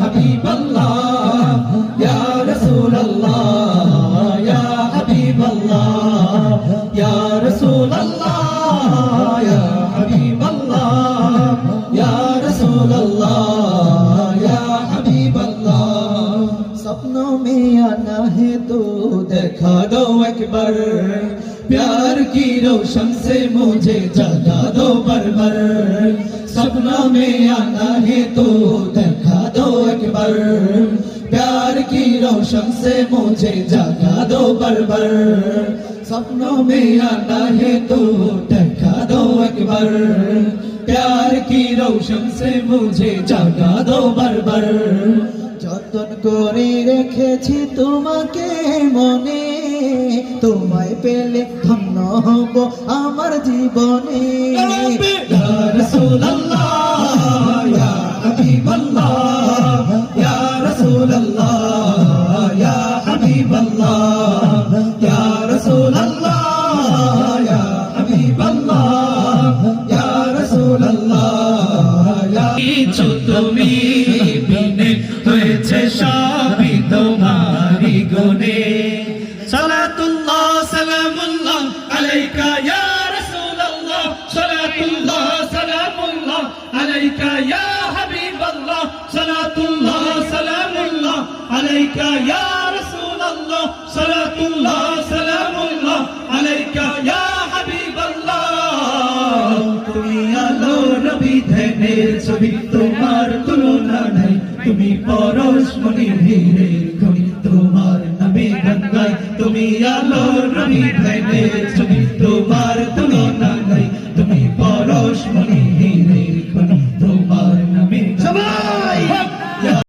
হাবিবাল্লাহ ইয়া রাসূলুল্লাহ ইয়া হাবিবাল্লাহ ইয়া রাসূলুল্লাহ ইয়া হাবিবাল্লাহ ইয়া রাসূলুল্লাহ ইয়া হাবিবাল্লাহ सपनों में आना है तो देखा दो एक बार प्यार की रोशन से मुझे जगा दो बार सपनों में आना है तो देखा दो एक बार प्यार की रोशन से मुझे जगा दो बार सपनों में आना है तो देखा दो एक बार प्यार की रोशन से मुझे जगा दो बार যতন করে রেখেছি তোমাকে মনে তোমায় পেলে ধন্য হব আমার জীবনে ইয়া রাসূলুল্লাহ ইয়া হাবিবাল্লাহ ইয়া রাসূলুল্লাহ ইয়া হাবিবাল্লাহ ইয়া রাসূলুল্লাহ ইয়া হাবিবাল্লাহ ইয়া রাসূলুল্লাহ ইয়া কিছু তুমি বিনে হয়েছে সবই তোমারি গুণে সালাতুল্লাহ সালামুল্লাহ আলাইকা ইয়া রাসূলুল্লাহ সালাতুল্লাহ সালামুল্লাহ আলাইকা ইয়া হাবিবাল্লাহ সালাতুল্লাহ সালামুল্লাহ আলাইকা ইয়া রাসূলুল্লাহ সালাতুল্লাহ সালামুল্লাহ আলাইকা ইয়া হাবিবাল্লাহ তুমি আলো নবী ধ্যানের ছবি তোমার তুলনা নাই তুমি পরশমণি হীরের খনি তোমার নামে গঙ্গায় তুমি আলো নবী ধ্যানের